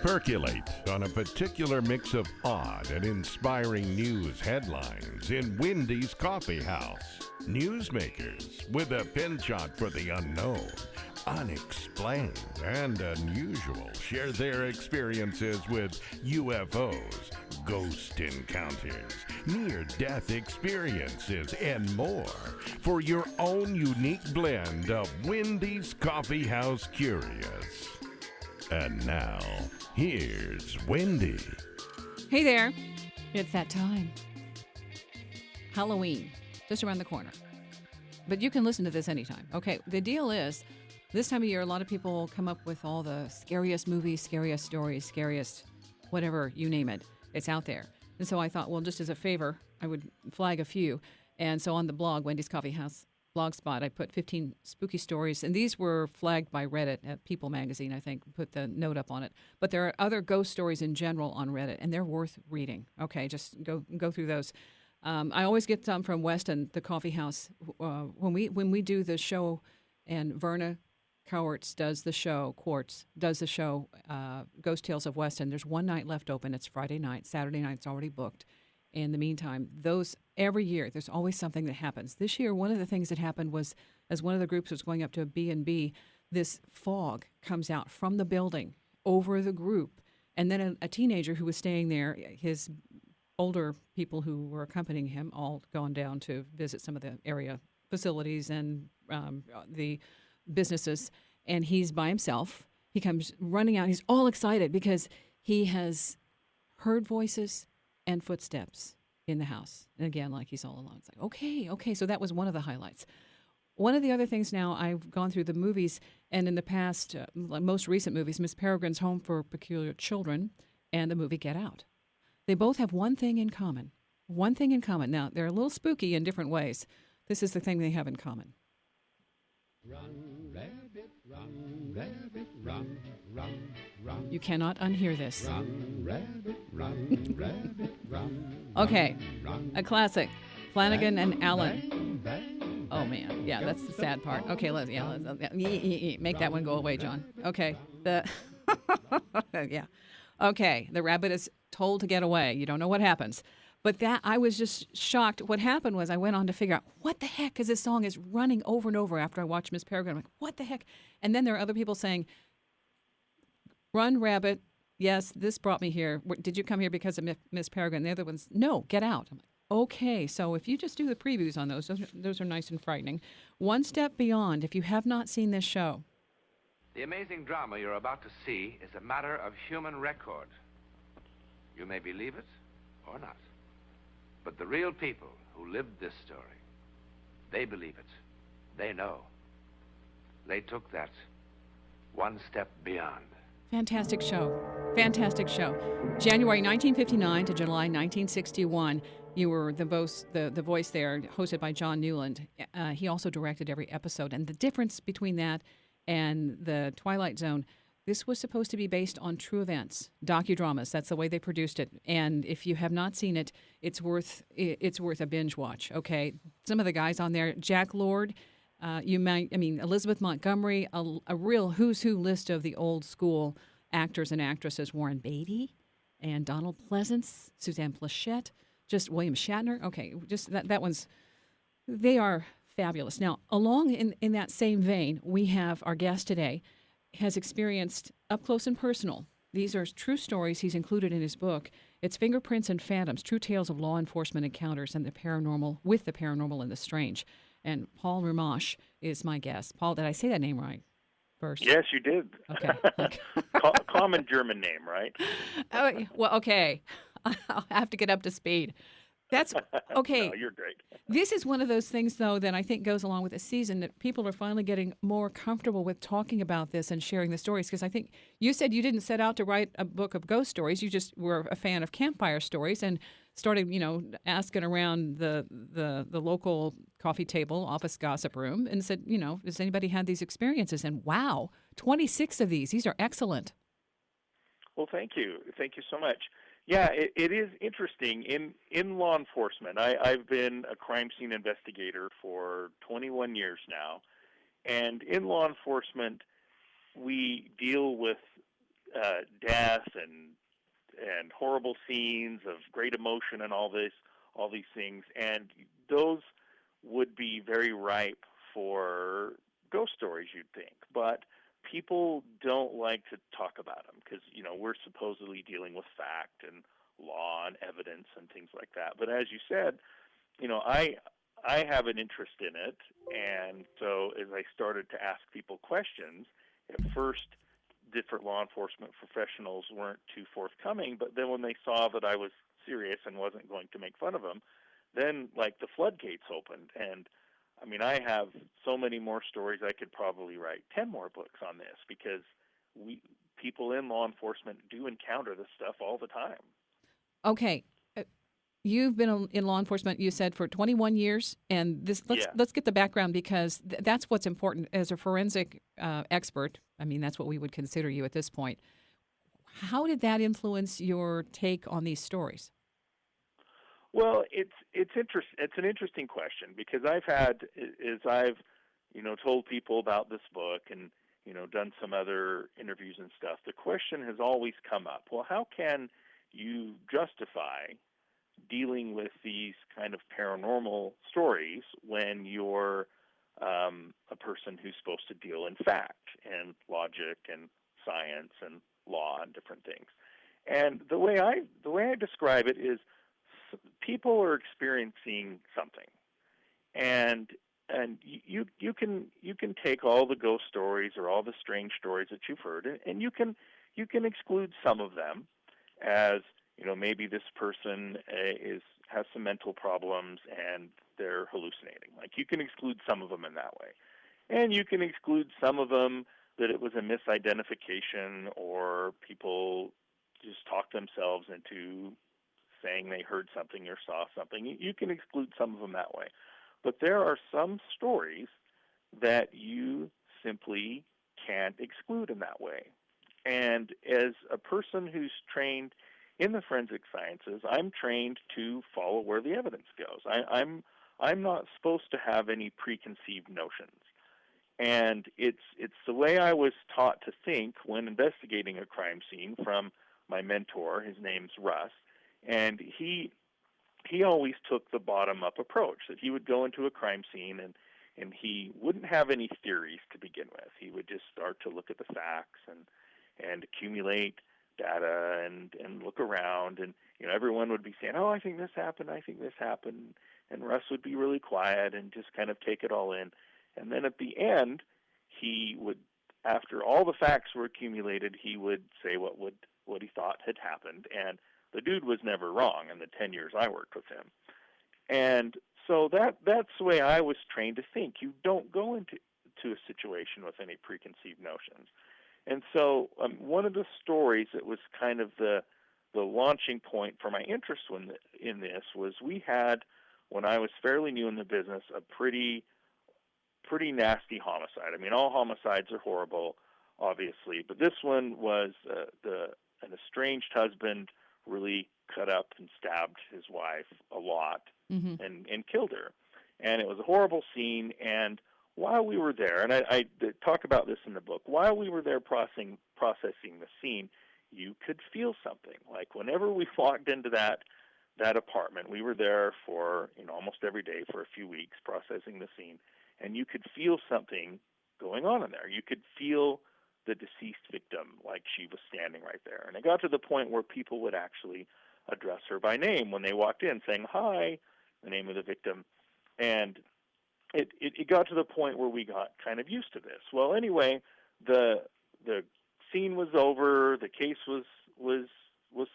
Percolate on a particular mix of odd and inspiring news headlines in Wendy's Coffee House. Newsmakers with a penchant for the unknown, unexplained, and unusual share their experiences with UFOs, ghost encounters, near-death experiences, and more for your own unique blend of Wendy's Coffee House Curious. And now, here's Wendy. Hey there. It's that time. Halloween, just around the corner. But you can listen to this anytime. Okay, the deal is, this time of year, a lot of people come up with all the scariest movies, scariest stories, scariest whatever, you name it. It's out there. And so I thought, well, just as a favor, I would flag a few. And so on the blog, Wendy's Coffee House Blogspot, I put 15 spooky stories, and these were flagged by Reddit at People Magazine, I think, put the note up on it. But there are other ghost stories in general on Reddit, and they're worth reading. Okay, just go through those. I always get some from Weston, the coffee house. When we do the show, and Verna Cowarts does the show, Ghost Tales of Weston. There's one night left open. It's Friday night. Saturday night's already booked. In the meantime, every year, there's always something that happens. This year, one of the things that happened was, as one of the groups was going up to a B&B, this fog comes out from the building over the group. And then a teenager who was staying there, his older people who were accompanying him, all gone down to visit some of the area facilities and the businesses, and he's by himself. He comes running out. He's all excited because he has heard voices and footsteps in the house. And again, like he's all alone. It's like, okay. So that was one of the highlights. One of the other things now, I've gone through the movies, and in the past, most recent movies, Miss Peregrine's Home for Peculiar Children and the movie Get Out. They both have one thing in common. Now, they're a little spooky in different ways. This is the thing they have in common. Run, rabbit, run, run. You cannot unhear this. Run, rabbit, run. Okay, a classic. Flanagan and Allen. Oh, man. Yeah, that's the sad part. Okay, let's make that one go away, John. Okay. Yeah. Okay, the rabbit is told to get away. You don't know what happens. But I was just shocked. What happened was I went on to figure out what the heck, because this song is running over and over after I watched Miss Peregrine. I'm like, what the heck? And then there are other people saying, run, rabbit. Yes, this brought me here. Did you come here because of Miss Peregrine? The other ones, no, get out. I'm like, okay, so if you just do the previews on those are nice and frightening. One Step Beyond, if you have not seen this show. The amazing drama you're about to see is a matter of human record. You may believe it or not. But the real people who lived this story, they believe it. They know. They took that one step beyond. Fantastic show. January 1959 to July 1961, you were the voice there, hosted by John Newland. He also directed every episode. And the difference between that and the Twilight Zone, this was supposed to be based on true events, docudramas. That's the way they produced it. And if you have not seen it, it's worth a binge watch. Okay, some of the guys on there, Jack Lord, Elizabeth Montgomery, a real who's who list of the old school actors and actresses. Warren Beatty and Donald Pleasance, Suzanne Plachette, just William Shatner. Okay, just that one's. They are fabulous. Now, along in that same vein, we have our guest today has experienced up close and personal. These are true stories he's included in his book. It's Fingerprints and Phantoms, True Tales of Law Enforcement Encounters and the Paranormal, with the Paranormal and the Strange. And Paul Rimmasch is my guest. Paul, did I say that name right first? Yes, you did. Okay. Common German name, right? Oh, well, okay. I'll have to get up to speed. That's okay. No, you're great. This is one of those things, though, that I think goes along with the season, that people are finally getting more comfortable with talking about this and sharing the stories. Because I think you said you didn't set out to write a book of ghost stories. You just were a fan of campfire stories and started, asking around the local coffee table, office gossip room, and said, has anybody had these experiences? And wow, 26 of these. These are excellent. Well, thank you. Thank you so much. Yeah, it is interesting. In law enforcement, I've been a crime scene investigator for 21 years now. And in law enforcement, we deal with death and horrible scenes of great emotion and all these things, and those would be very ripe for ghost stories, you'd think. But people don't like to talk about them because, we're supposedly dealing with fact and law and evidence and things like that. But as you said, I have an interest in it, and so as I started to ask people questions, at first different law enforcement professionals weren't too forthcoming, but then when they saw that I was serious and wasn't going to make fun of them, then like the floodgates opened. And I mean, I have so many more stories. I could probably write 10 more books on this because people in law enforcement do encounter this stuff all the time. Okay. You've been in law enforcement, you said, for 21 years, and let's get the background because that's what's important. As a forensic expert, I mean, that's what we would consider you at this point. How did that influence your take on these stories? Well, it's an interesting question because I've told people about this book and done some other interviews and stuff. The question has always come up. Well, how can you justify dealing with these kind of paranormal stories when you're a person who's supposed to deal in fact and logic and science and law and different things? And the way I describe it is people are experiencing something, and you can take all the ghost stories or all the strange stories that you've heard, and you can exclude some of them as maybe this person has some mental problems and they're hallucinating. Like, you can exclude some of them in that way. And you can exclude some of them that it was a misidentification or people just talked themselves into saying they heard something or saw something. You can exclude some of them that way. But there are some stories that you simply can't exclude in that way. And as a person who's trained in the forensic sciences, I'm trained to follow where the evidence goes. I'm not supposed to have any preconceived notions. And it's the way I was taught to think when investigating a crime scene from my mentor. His name's Russ, and he always took the bottom-up approach, that he would go into a crime scene and he wouldn't have any theories to begin with. He would just start to look at the facts and accumulate data and look around, and everyone would be saying, "Oh, I think this happened, I think this happened," and Russ would be really quiet and just kind of take it all in. And then at the end, he would, after all the facts were accumulated, he would say what he thought had happened, and the dude was never wrong in the 10 years I worked with him. And so that's the way I was trained to think. You don't go into a situation with any preconceived notions. And so one of the stories that was kind of the launching point for my interest in this was, we had, when I was fairly new in the business, a pretty nasty homicide. I mean, all homicides are horrible, obviously, but this one was an estranged husband really cut up and stabbed his wife a lot and killed her. And it was a horrible scene, and while we were there, and I talk about this in the book, while we were there processing the scene, you could feel something. Like, whenever we walked into that apartment, we were there for almost every day for a few weeks processing the scene, and you could feel something going on in there. You could feel the deceased victim, like she was standing right there. And it got to the point where people would actually address her by name when they walked in, saying, "Hi," the name of the victim. And it got to the point where we got kind of used to this. Well, anyway, the scene was over, the case was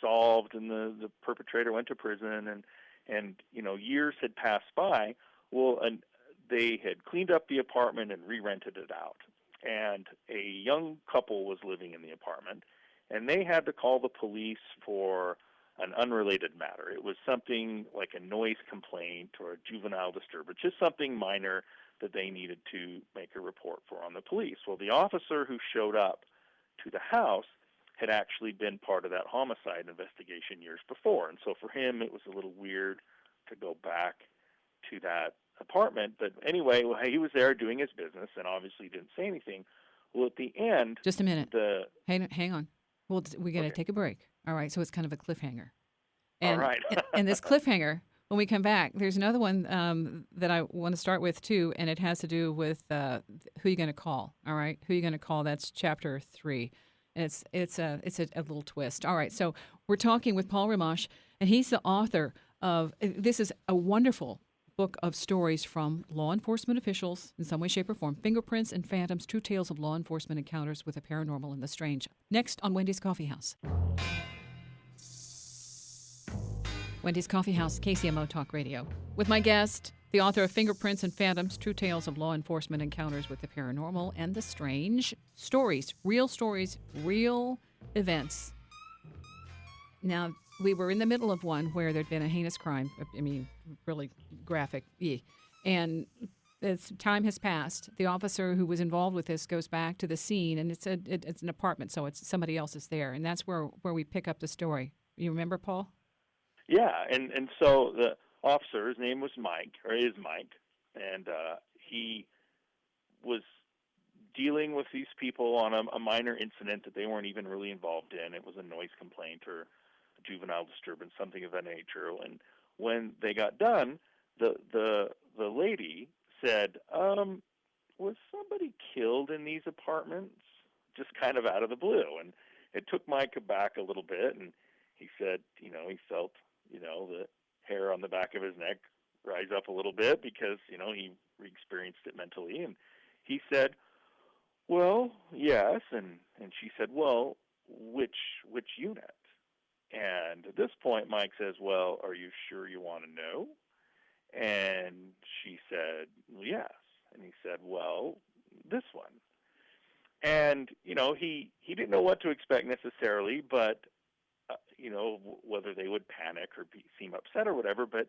solved, and the perpetrator went to prison, and years had passed by. Well, and they had cleaned up the apartment and re-rented it out. And a young couple was living in the apartment, and they had to call the police for an unrelated matter. It was something like a noise complaint or a juvenile disturbance, just something minor that they needed to make a report for on the police. Well, the officer who showed up to the house had actually been part of that homicide investigation years before. And so for him, it was a little weird to go back to that apartment. But anyway, he was there doing his business and obviously didn't say anything. Well, at the end... Just a minute. Hang on. Well, we're going to Okay. take a break. All right, so it's kind of a cliffhanger. All And right. and this cliffhanger, when we come back, there's another one that I want to start with too, and it has to do with who you're going to call. All right, who you're going to call. That's chapter 3, and it's a little twist. All right, so we're talking with Paul Rimmasch, and he's the author of this is a wonderful book of stories from law enforcement officials in some way, shape, or form. Fingerprints and Phantoms: True Tales of Law Enforcement Encounters with the Paranormal and the Strange. Next on Wendy's Coffee House. Wendy's Coffee House, KCMO Talk Radio. With my guest, the author of Fingerprints and Phantoms, True Tales of Law Enforcement Encounters with the Paranormal and the Strange. Stories, real events. Now, we were in the middle of one where there'd been a heinous crime. I mean, really graphic. And as time has passed, the officer who was involved with this goes back to the scene, and it's an apartment, so it's somebody else is there. And that's where we pick up the story. You remember, Paul? Yeah, and so the officer, his name was Mike, or is Mike, and he was dealing with these people on a minor incident that they weren't even really involved in. It was a noise complaint or a juvenile disturbance, something of that nature. And when they got done, the lady said, "Was somebody killed in these apartments?" Just kind of out of the blue, and it took Mike aback a little bit, and he said, he felt, the hair on the back of his neck rise up a little bit because, he experienced it mentally. And he said, "Well, yes." And she said, "Well, which unit?" And at this point, Mike says, "Well, are you sure you want to know?" And she said, "Well, yes." And he said, "Well, this one." And, he didn't know what to expect necessarily, but whether they would panic or seem upset or whatever. But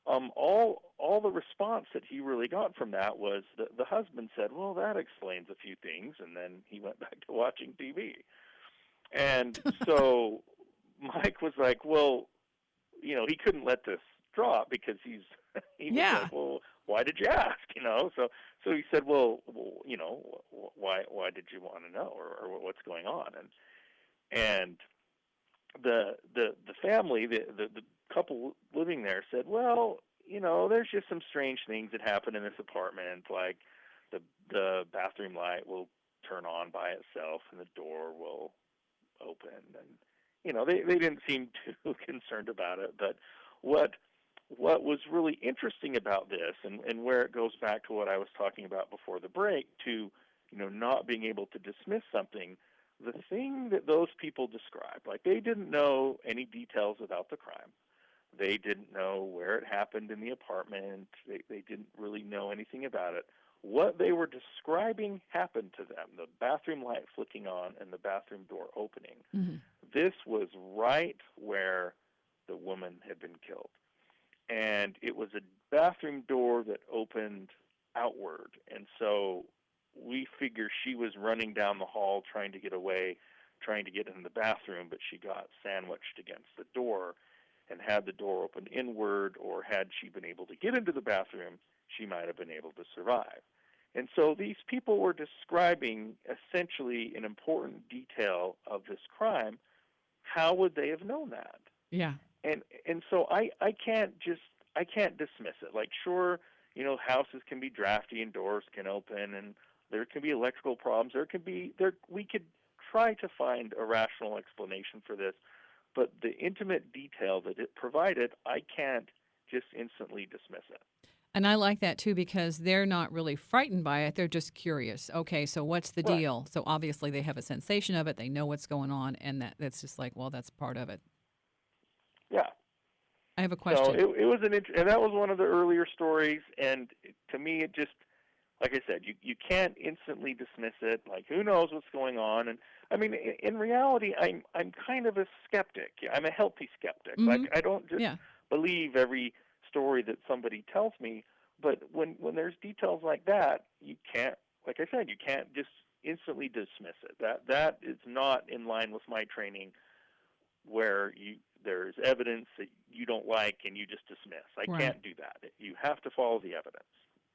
all the response that he really got from that was the husband said, "Well, that explains a few things," and then he went back to watching TV. And so Mike was like, well, he couldn't let this drop because he was like, "Well, why did you ask?" So he said, "Well, why did you want to know, or what's going on?" And the family, the couple living there said, "Well, there's just some strange things that happen in this apartment, like the bathroom light will turn on by itself and the door will open." And they didn't seem too concerned about it. But what was really interesting about this, and where it goes back to what I was talking about before the break, to not being able to dismiss something, the thing that those people described, like they didn't know any details about the crime. They didn't know where it happened in the apartment. They didn't really know anything about it. What they were describing happened to them, the bathroom light flicking on and the bathroom door opening. Mm-hmm. This was right where the woman had been killed. And it was a bathroom door that opened outward. And so we figure she was running down the hall trying to get away, trying to get in the bathroom, but she got sandwiched against the door. And had the door opened inward, or had she been able to get into the bathroom, she might have been able to survive. And so these people were describing essentially an important detail of this crime. How would they have known that? Yeah. And so I can't dismiss it. Like, sure, houses can be drafty and doors can open, and there can be electrical problems. We could try to find a rational explanation for this, but the intimate detail that it provided, I can't just instantly dismiss it. And I like that, too, because they're not really frightened by it. They're just curious. Okay, so what's the deal? So obviously they have a sensation of it. They know what's going on, and that's just like, well, that's part of it. Yeah. I have a question. So it was and that was one of the earlier stories, and to me it just, like I said, you can't instantly dismiss it. Like, who knows what's going on? And I mean, in reality, I'm kind of a skeptic. I'm a healthy skeptic. Mm-hmm. Like, I don't just believe every story that somebody tells me. But when there's details like that, you can't, like I said, you can't just instantly dismiss it. That is not in line with my training, where there's evidence that you don't like and you just dismiss. I can't do that. You have to follow the evidence.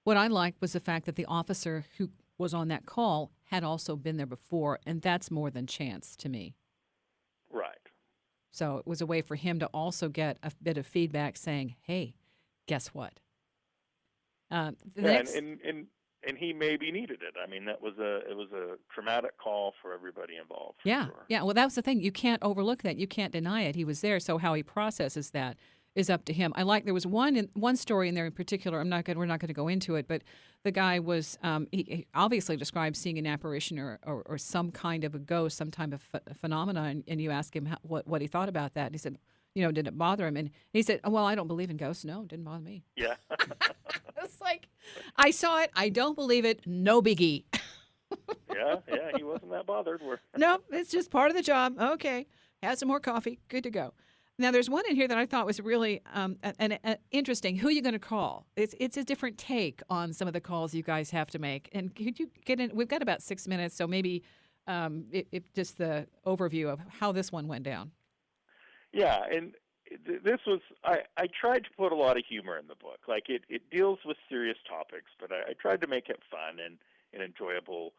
What I liked was the fact that the officer who was on that call had also been there before, and that's more than chance to me. So it was a way for him to also get a bit of feedback saying, hey, guess what? And he maybe needed it. I mean, it was a traumatic call for everybody involved. For Yeah, sure. yeah. Well, that was the thing. You can't overlook that. You can't deny it. He was there. So how he processes that is up to him. There was one story in there in particular. We're not going to go into it, but the guy was he obviously described seeing an apparition or some kind of a ghost, some type of phenomena. And you ask him what he thought about that. And he said, did it bother him? And he said, oh, well, I don't believe in ghosts. No, it didn't bother me. Yeah. It's like, I saw it. I don't believe it. No biggie. yeah, he wasn't that bothered. No, it's just part of the job. Okay, have some more coffee. Good to go. Now, there's one in here that I thought was really interesting. Who are you going to call? It's a different take on some of the calls you guys have to make. And could you get in? We've got about 6 minutes, so maybe just the overview of how this one went down. Yeah, and this was, I tried to put a lot of humor in the book. Like, it deals with serious topics, but I tried to make it fun and an enjoyable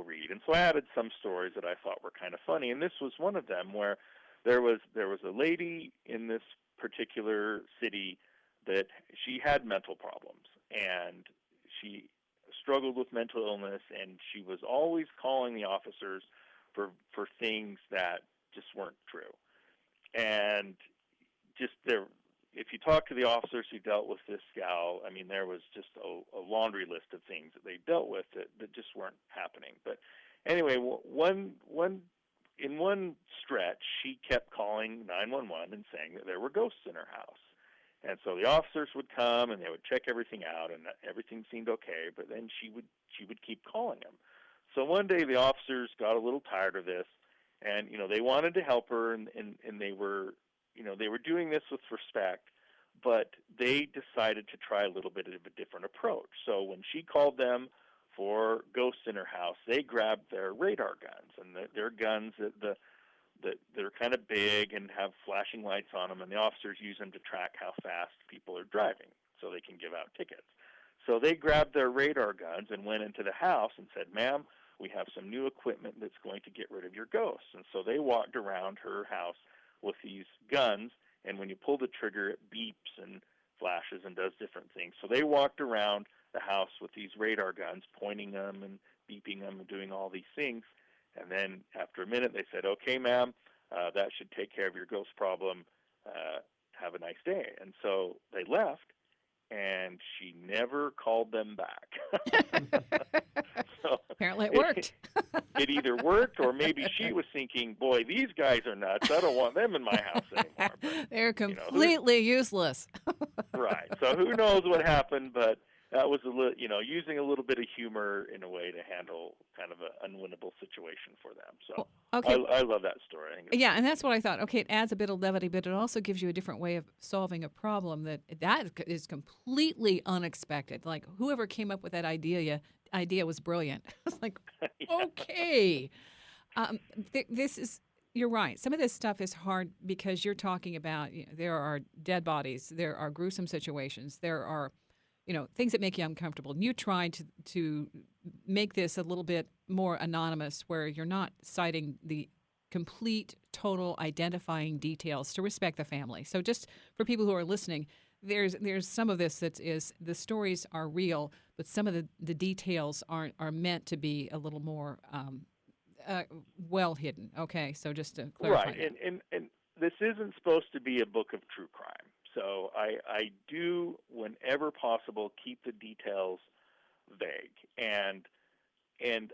read. And so I added some stories that I thought were kind of funny, and this was one of them where there was a lady in this particular city that she had mental problems, and she struggled with mental illness, and she was always calling the officers for things that just weren't true. And just there, if you talk to the officers who dealt with this gal, I mean, there was just a laundry list of things that they dealt with that just weren't happening. But anyway, in one stretch, she kept calling 911 and saying that there were ghosts in her house. And so the officers would come and they would check everything out, and everything seemed okay. But then she would keep calling them. So one day the officers got a little tired of this, and they wanted to help her, and they were they were doing this with respect, but they decided to try a little bit of a different approach. So when she called them for ghosts in her house, they grabbed their radar guns, and they're guns that they're kind of big and have flashing lights on them, and the officers use them to track how fast people are driving so they can give out tickets. So they grabbed their radar guns and went into the house and said, "Ma'am, we have some new equipment that's going to get rid of your ghosts." And so they walked around her house with these guns, and when you pull the trigger, it beeps and flashes and does different things. So they walked around the house with these radar guns, pointing them and beeping them and doing all these things. And then after a minute, they said, "Okay, ma'am, that should take care of your ghost problem. Have a nice day." And so they left, and she never called them back. So apparently it worked. It either worked, or maybe she was thinking, "Boy, these guys are nuts. I don't want them in my house anymore." But, they're completely useless. Right. So who knows what happened, but that was using a little bit of humor in a way to handle kind of an unwinnable situation for them. So okay. I love that story. I think yeah, and that's what I thought. Okay, it adds a bit of levity, but it also gives you a different way of solving a problem that is completely unexpected. Like, whoever came up with that idea was brilliant. It's like, okay. You're right. Some of this stuff is hard because you're talking about, there are dead bodies, there are gruesome situations, there are things that make you uncomfortable. And you tried to make this a little bit more anonymous, where you're not citing the complete, total identifying details to respect the family. So just for people who are listening, there's some of this that is, the stories are real, but some of the details are meant to be a little more well hidden. Okay, so just to clarify. Right, and this isn't supposed to be a book of true crime. So I do, whenever possible, keep the details vague. And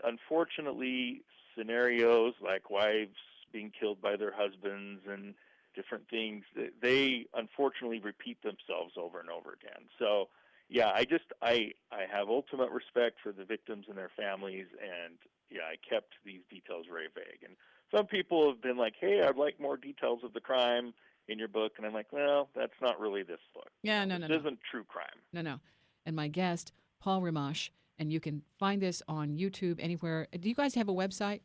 unfortunately, scenarios like wives being killed by their husbands and different things, they unfortunately repeat themselves over and over again. So yeah, I have ultimate respect for the victims and their families, and yeah, I kept these details very vague. And some people have been like, "Hey, I'd like more details of the crime in your book," and I'm like, "Well, that's not really this book. Yeah, no. This isn't true crime." No. And my guest, Paul Rimmasch, and you can find this on YouTube, anywhere. Do you guys have a website?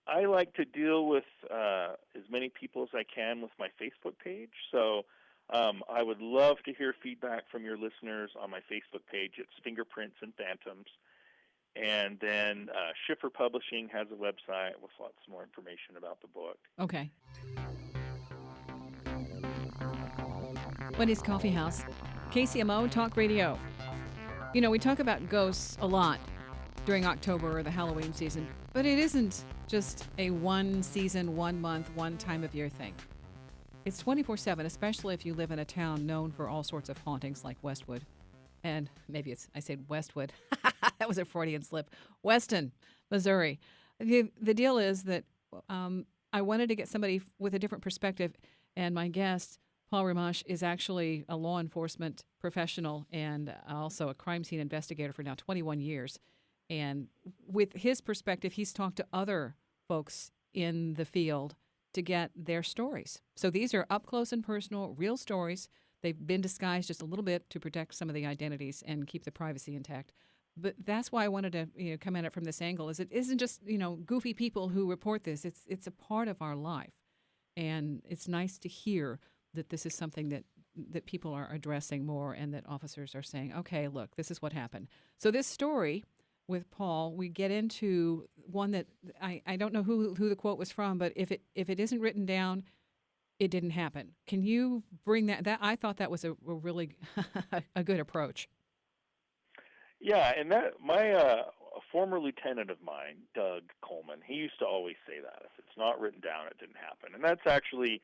I like to deal with as many people as I can with my Facebook page. So I would love to hear feedback from your listeners on my Facebook page. It's Fingerprints and Phantoms. And then Schiffer Publishing has a website with lots more information about the book. Okay. Wendy's Coffee House, KCMO Talk Radio. You know, we talk about ghosts a lot during October or the Halloween season, but it isn't just a one season, 1 month, one time of year thing. It's 24/7, especially if you live in a town known for all sorts of hauntings like Westwood. And maybe I said Westwood. That was a Freudian slip. Weston, Missouri. The deal is that I wanted to get somebody with a different perspective, and my guest, Paul Rimmasch, is actually a law enforcement professional and also a crime scene investigator for now 21 years. And with his perspective, he's talked to other folks in the field to get their stories. So these are up close and personal, real stories. They've been disguised just a little bit to protect some of the identities and keep the privacy intact. But that's why I wanted to come at it from this angle. Is it isn't just goofy people who report this. It's a part of our life, and it's nice to hear that this is something that people are addressing more, and that officers are saying, okay, look, this is what happened. So this story with Paul, we get into one that I don't know who the quote was from, but if it isn't written down, it didn't happen. Can you bring that I thought that was a really a good approach. Yeah, and that a former lieutenant of mine, Doug Coleman, he used to always say that if it's not written down, it didn't happen. And that's actually,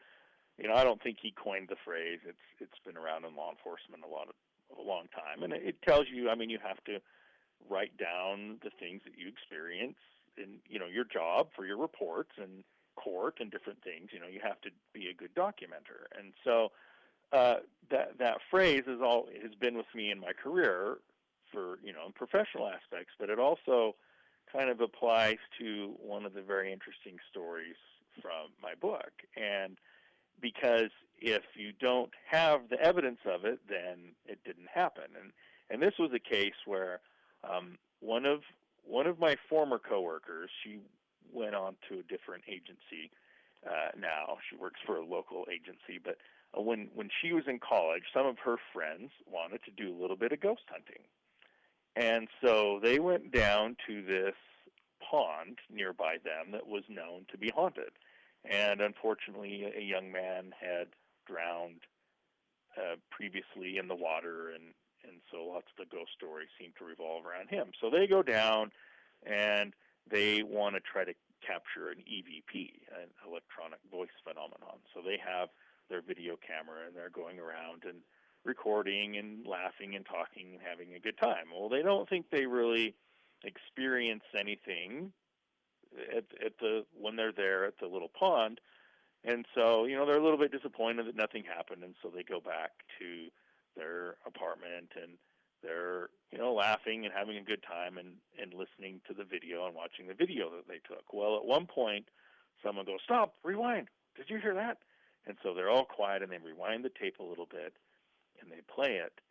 I don't think he coined the phrase. It's been around in law enforcement a long time, and it tells you. I mean, you have to write down the things that you experience in your job for your reports and court and different things. You have to be a good documenter, and so that phrase has been with me in my career for in professional aspects, but it also kind of applies to one of the very interesting stories from my book. And because if you don't have the evidence of it, then it didn't happen. And this was a case where one of my former coworkers, she went on to a different agency. Now she works for a local agency, but when she was in college, some of her friends wanted to do a little bit of ghost hunting. And so they went down to this pond nearby them that was known to be haunted. And unfortunately, a young man had drowned previously in the water, and so lots of the ghost stories seem to revolve around him. So they go down, and they want to try to capture an EVP, an electronic voice phenomenon. So they have their video camera, and they're going around and recording and laughing and talking and having a good time. Well, they don't think they really experience anything when they're there at the little pond, and so they're a little bit disappointed that nothing happened, and so they go back to their apartment, and they're laughing and having a good time and listening to the video and watching the video that they took. Well, at one point, someone goes, "Stop, rewind, did you hear that?" And so they're all quiet, and they rewind the tape a little bit, and they play it,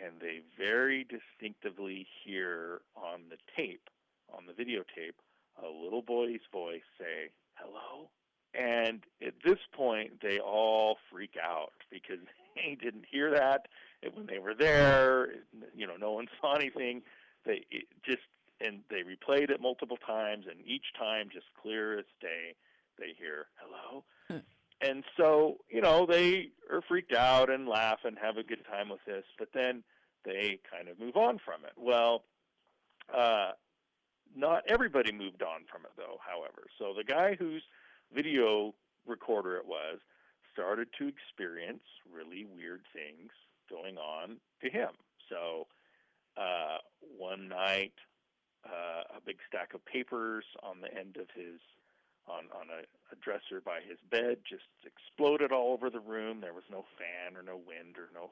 and they very distinctively hear on the tape, on the videotape, a little boy's voice say, "Hello?" And at this point, they all freak out because they didn't hear that when they were there. No one saw anything. They replayed it multiple times, and each time, just clear as day, they hear "Hello." And so, they are freaked out and laugh and have a good time with this, but then they kind of move on from it. Well, not everybody moved on from it, though, however. So the guy whose video recorder it was started to experience really weird things going on to him. So one night, a big stack of papers on the end of his on a dresser by his bed just exploded all over the room. There was no fan or no wind or no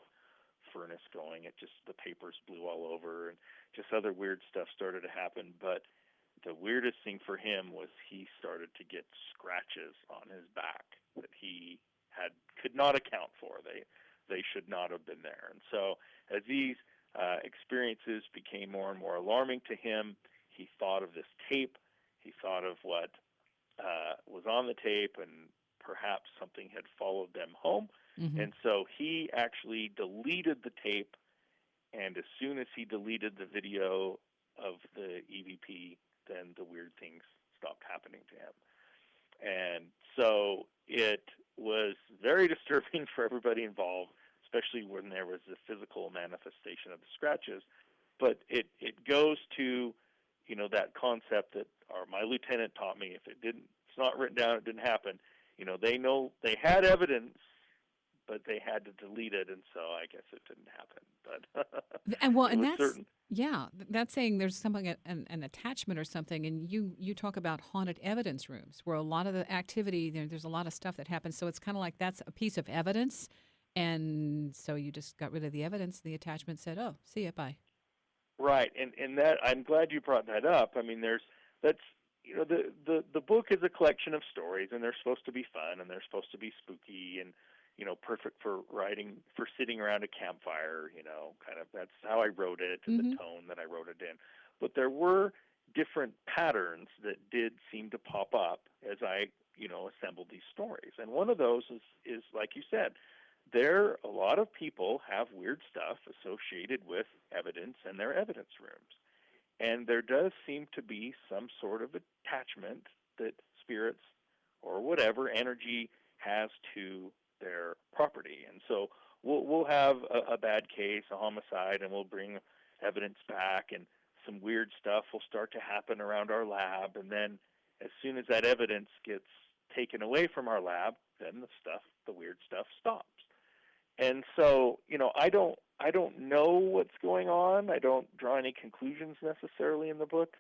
furnace going. The papers blew all over, and just other weird stuff started to happen. But the weirdest thing for him was he started to get scratches on his back that he could not account for. They should not have been there. And so as these experiences became more and more alarming to him, he thought of this tape. He thought of what was on the tape, and perhaps something had followed them home. Mm-hmm. And so he actually deleted the tape, and as soon as he deleted the video of the EVP, then the weird things stopped happening to him. And so it was very disturbing for everybody involved, especially when there was a physical manifestation of the scratches. But it goes to, that concept that my lieutenant taught me. If it's not written down, it didn't happen. They know they had evidence, but they had to delete it, and so I guess it didn't happen. But and that's that's saying there's something an attachment or something. And you talk about haunted evidence rooms where a lot of the activity there's a lot of stuff that happens. So it's kind of like that's a piece of evidence, and so you just got rid of the evidence. The attachment said, "Oh, see ya, bye." Right, and that I'm glad you brought that up. I mean, the book is a collection of stories, and they're supposed to be fun, and they're supposed to be spooky, and perfect for writing, for sitting around a campfire. Kind of that's how I wrote it, and the tone that I wrote it in. But there were different patterns that did seem to pop up as I assembled these stories, and one of those is like you said. A lot of people have weird stuff associated with evidence in their evidence rooms. And there does seem to be some sort of attachment that spirits or whatever energy has to their property. And so we'll have a bad case, a homicide, and we'll bring evidence back, and some weird stuff will start to happen around our lab. And then as soon as that evidence gets taken away from our lab, then the weird stuff stops. And so, I don't know what's going on. I don't draw any conclusions necessarily in the book,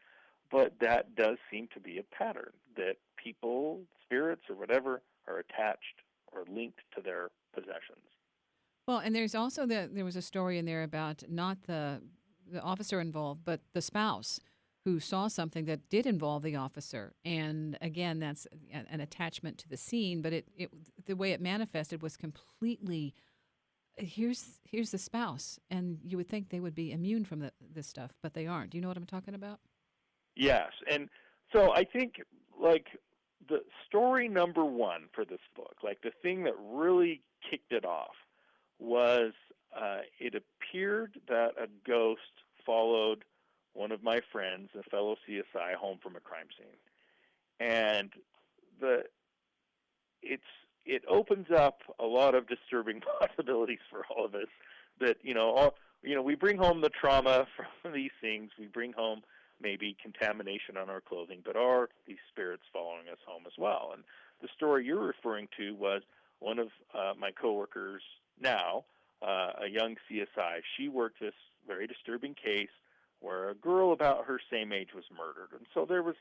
but that does seem to be a pattern that people, spirits or whatever, are attached or linked to their possessions. Well, and there's also there was a story in there about not the officer involved, but the spouse who saw something that did involve the officer. And again, that's an attachment to the scene, but the way it manifested was completely. Here's the spouse, and you would think they would be immune from this stuff, but they aren't. Do you know what I'm talking about? Yes, and so I think the story number one for this book, the thing that really kicked it off, was it appeared that a ghost followed one of my friends, a fellow CSI, home from a crime scene, and it opens up a lot of disturbing possibilities for all of us. That we bring home the trauma from these things. We bring home maybe contamination on our clothing, but are these spirits following us home as well? And the story you're referring to was one of my coworkers now, a young CSI. She worked this very disturbing case where a girl about her same age was murdered, and so there was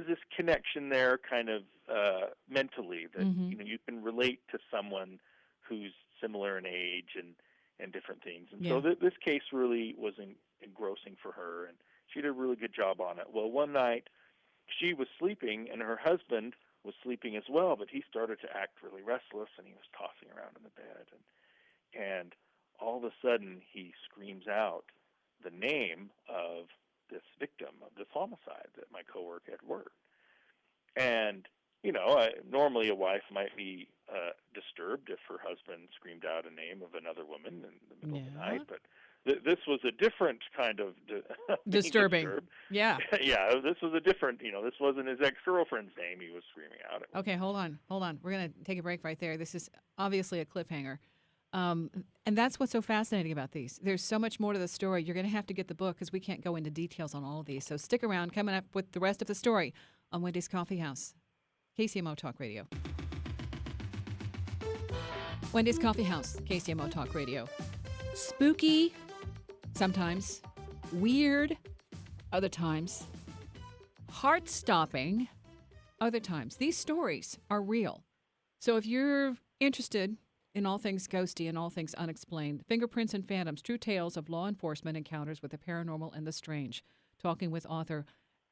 this connection there, kind of mentally, that you can relate to someone who's similar in age and different things. And so this case really was engrossing for her, and she did a really good job on it. Well, one night she was sleeping, and her husband was sleeping as well, but he started to act really restless, and he was tossing around in the bed. And all of a sudden, he screams out the name of this victim of this homicide that my coworker had worked. And, normally a wife might be disturbed if her husband screamed out a name of another woman in the middle of the night, but this was a different kind of disturbing. Yeah. Yeah, this was a different, this wasn't his ex-girlfriend's name he was screaming out. Okay, hold on. We're going to take a break right there. This is obviously a cliffhanger. And that's what's so fascinating about these. There's so much more to the story. You're going to have to get the book because we can't go into details on all of these. So stick around. Coming up with the rest of the story on Wendy's Coffee House, KCMO Talk Radio. Wendy's Coffee House, KCMO Talk Radio. Spooky, sometimes. Weird, other times. Heart-stopping, other times. These stories are real. So if you're interested in all things ghosty and all things unexplained, Fingerprints and Phantoms, True Tales of Law Enforcement Encounters with the Paranormal and the Strange. Talking with author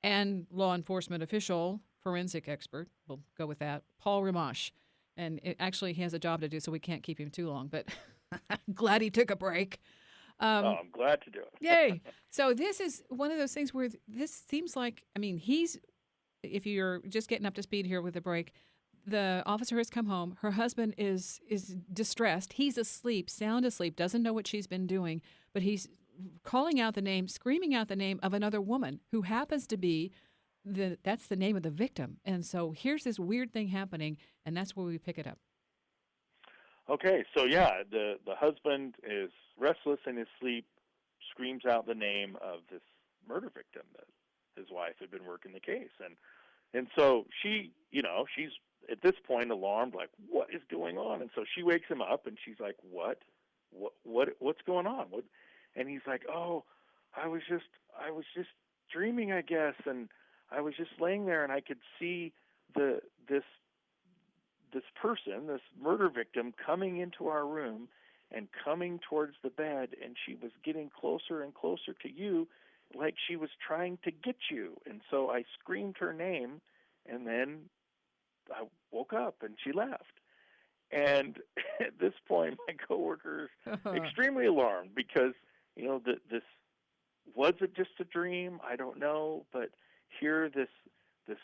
and law enforcement official, forensic expert, we'll go with that, Paul Rimmasch. And he has a job to do, so we can't keep him too long, but glad he took a break. I'm glad to do it. Yay. So this is one of those things where this seems like, if you're just getting up to speed here with the break, the officer has come home. Her husband is distressed. He's asleep, sound asleep, doesn't know what she's been doing, but he's calling out the name, screaming out the name of another woman who happens to be that's the name of the victim. And so here's this weird thing happening, and that's where we pick it up. Okay, so yeah, the husband is restless in his sleep, screams out the name of this murder victim that his wife had been working the case, and so she, she's at this point alarmed, like, what is going on? And so she wakes him up, and she's like, what's going on? What? And he's like, oh, I was just dreaming, I guess, and I was just laying there, and I could see this person, this murder victim, coming into our room and coming towards the bed, and she was getting closer and closer to you, like she was trying to get you. And so I screamed her name, and then I woke up, and she left. And at this point, my coworker is extremely alarmed because, this was it just a dream? I don't know, but here the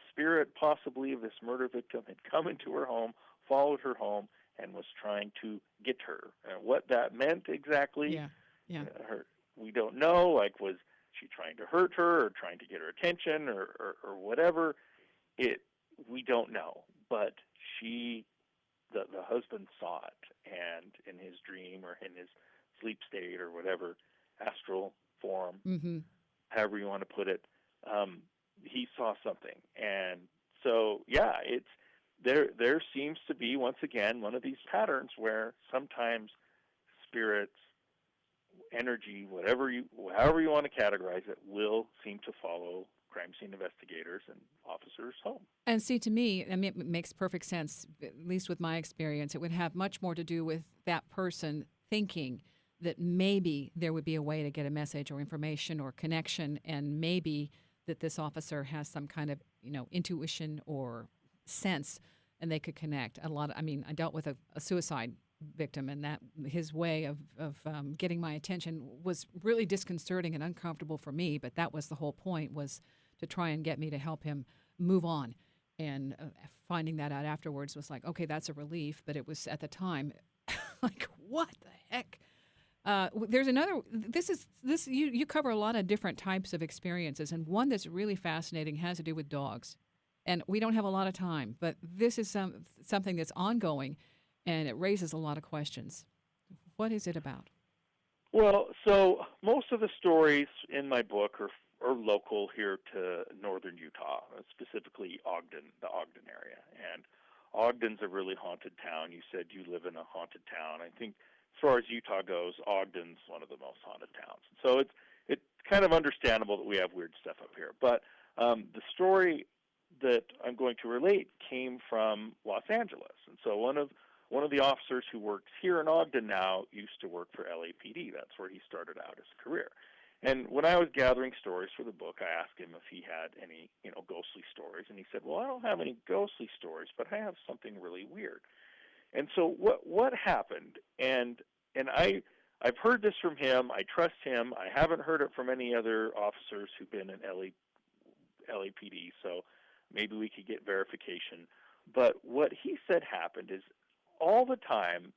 spirit possibly of this murder victim had come into her home, followed her home, and was trying to get her. And what that meant exactly, we don't know. Like, was she trying to hurt her or trying to get her attention or whatever? We don't know. But the husband saw it, and in his dream or in his sleep state or whatever, astral form, however you want to put it, he saw something. And so, there seems to be, once again, one of these patterns where sometimes spirits, energy, however you want to categorize it, will seem to follow crime scene investigators and officers home. And see, to me, I mean, it makes perfect sense, at least with my experience. It would have much more to do with that person thinking that maybe there would be a way to get a message or information or connection, and maybe that this officer has some kind of, intuition or sense, and they could connect. I dealt with a suicide victim, and that his way of getting my attention was really disconcerting and uncomfortable for me, but that was the whole point, was to try and get me to help him move on. And finding that out afterwards was like, okay, that's a relief, but it was at the time like, what the heck? There's another. You cover a lot of different types of experiences, and one that's really fascinating has to do with dogs. And we don't have a lot of time, but this is something that's ongoing, and it raises a lot of questions. What is it about? Well, so most of the stories in my book are local here to northern Utah, specifically Ogden, the Ogden area. And Ogden's a really haunted town. You said you live in a haunted town. I think as far as Utah goes, Ogden's one of the most haunted towns. So it's kind of understandable that we have weird stuff up here. But the story that I'm going to relate came from Los Angeles. And so one of the officers who works here in Ogden now used to work for LAPD. That's where he started out his career. And when I was gathering stories for the book, I asked him if he had any, ghostly stories. And he said, well, I don't have any ghostly stories, but I have something really weird. And so what happened? And I've heard this from him. I trust him. I haven't heard it from any other officers who've been in LAPD, so maybe we could get verification. But what he said happened is all the time,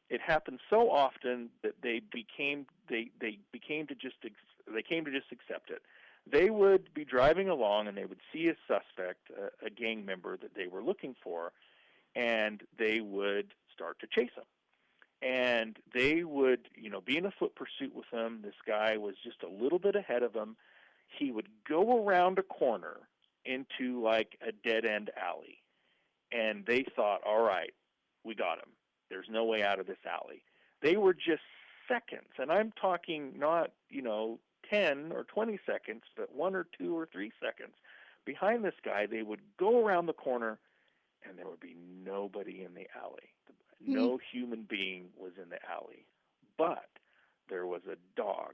it happened so often that they came to just accept it. They would be driving along and they would see a suspect, a gang member that they were looking for, and they would start to chase him. And they would, be in a foot pursuit with him. This guy was just a little bit ahead of him. He would go around a corner into like a dead-end alley. And they thought, all right, we got him. There's no way out of this alley. They were just seconds, and I'm talking not, 10 or 20 seconds, but 1 or 2 or 3 seconds behind this guy. They would go around the corner, and there would be nobody in the alley. No human being was in the alley. But there was a dog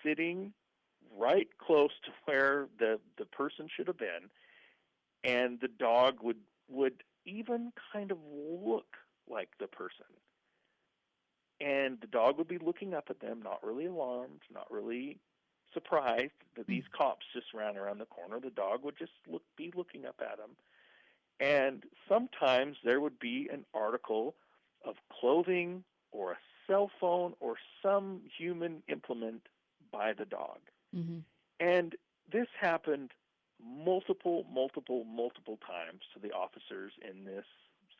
sitting right close to where the person should have been, and the dog would even kind of look like the person. And the dog would be looking up at them, not really alarmed, not really surprised that these cops just ran around the corner. The dog would just be looking up at them. And sometimes there would be an article of clothing or a cell phone or some human implement by the dog. Mm-hmm. And this happened multiple times to the officers in this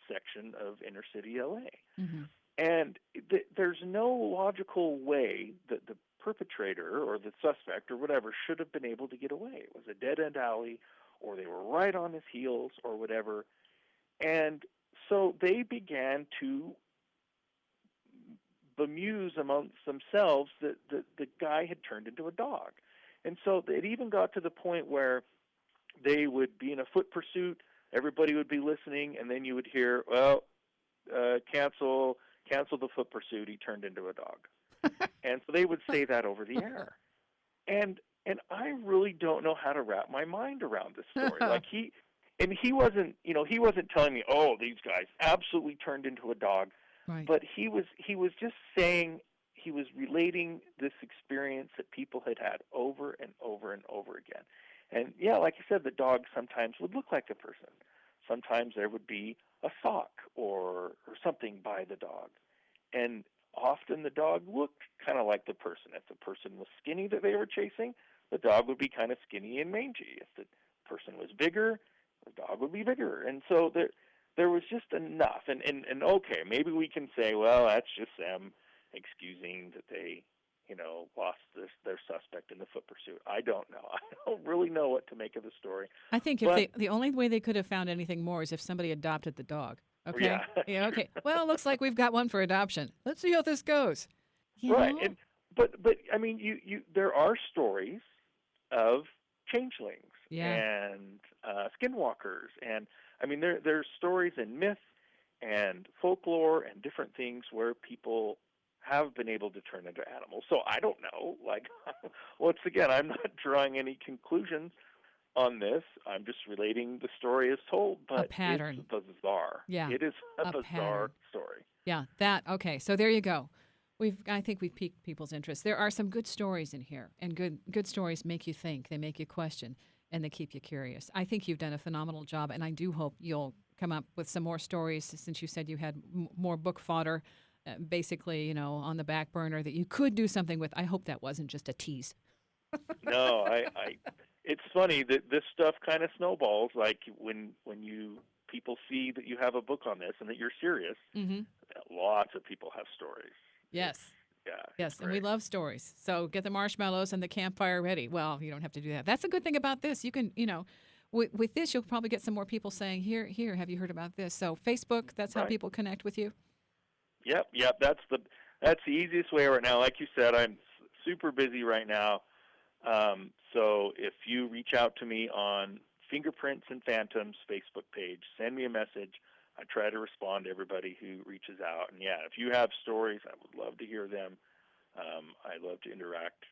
section of inner city LA. Mm-hmm. And there's no logical way that the perpetrator or the suspect or whatever should have been able to get away. It was a dead-end alley, or they were right on his heels or whatever. And so they began to bemuse amongst themselves that the guy had turned into a dog. And so it even got to the point where they would be in a foot pursuit, everybody would be listening, and then you would hear, well, cancel the foot pursuit, he turned into a dog. And so they would say that over the air. And I really don't know how to wrap my mind around this story. Like he wasn't telling me, oh, these guys absolutely turned into a dog. Right. But he was just saying, he was relating this experience that people had had over and over and over again. And yeah, like you said, the dog sometimes would look like a person. Sometimes there would be a sock or something by the dog. And often the dog looked kind of like the person. If the person was skinny that they were chasing, the dog would be kind of skinny and mangy. If the person was bigger, the dog would be bigger. And so there was just enough. And okay, maybe we can say, well, that's just them excusing that they, lost their suspect in the foot pursuit. I don't know. I don't really know what to make of the story. I think the only way they could have found anything more is if somebody adopted the dog. Okay. Yeah. Okay. Well, it looks like we've got one for adoption. Let's see how this goes. Right. And, but I mean, there are stories of changelings and skinwalkers, and I mean, there's stories in myth and folklore and different things where people have been able to turn into animals. So I don't know. Like, once again, I'm not drawing any conclusions on this. I'm just relating the story as told, but a pattern. It's bizarre. Yeah. It is a bizarre pattern. story. Yeah, okay. So there you go. I think we've piqued people's interest. There are some good stories in here, and good stories make you think, they make you question, and they keep you curious. I think you've done a phenomenal job, and I do hope you'll come up with some more stories, since you said you had more book fodder, basically, on the back burner that you could do something with. I hope that wasn't just a tease. No, it's funny that this stuff kind of snowballs. Like when people see that you have a book on this and that you're serious, Mm-hmm. Lots of people have stories. Yes. Yes, great. and we love stories. So get the marshmallows and the campfire ready. Well, you don't have to do that. That's a good thing about this. You can, with this, you'll probably get some more people saying, here, have you heard about this? So Facebook, that's how people connect with you? Yep. That's the easiest way right now. Like you said, I'm super busy right now. So if you reach out to me on Fingerprints and Phantoms Facebook page, send me a message. I try to respond to everybody who reaches out. And yeah, if you have stories, I would love to hear them. I love to interact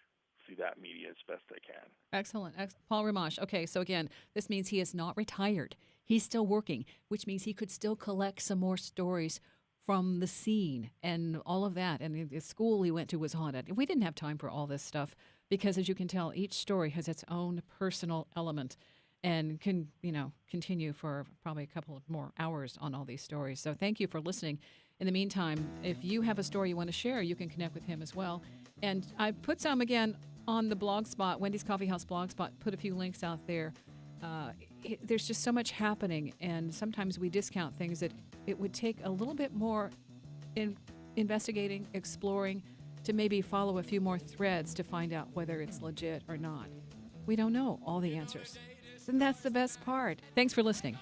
through that media as best I can. Excellent. Paul Rimmasch. Okay, so again, this means he is not retired. He's still working, which means he could still collect some more stories from the scene and all of that. And the school he went to was haunted. We didn't have time for all this stuff because, as you can tell, each story has its own personal element and can, continue for probably a couple of more hours on all these stories. So thank you for listening. In the meantime, if you have a story you want to share, you can connect with him as well. And I put some, again, on the blog spot, Wendy's Coffee House blog spot, put a few links out there. There's just so much happening, and sometimes we discount things that it would take a little bit more investigating, exploring, to maybe follow a few more threads to find out whether it's legit or not. We don't know all the answers. And that's the best part. Thanks for listening.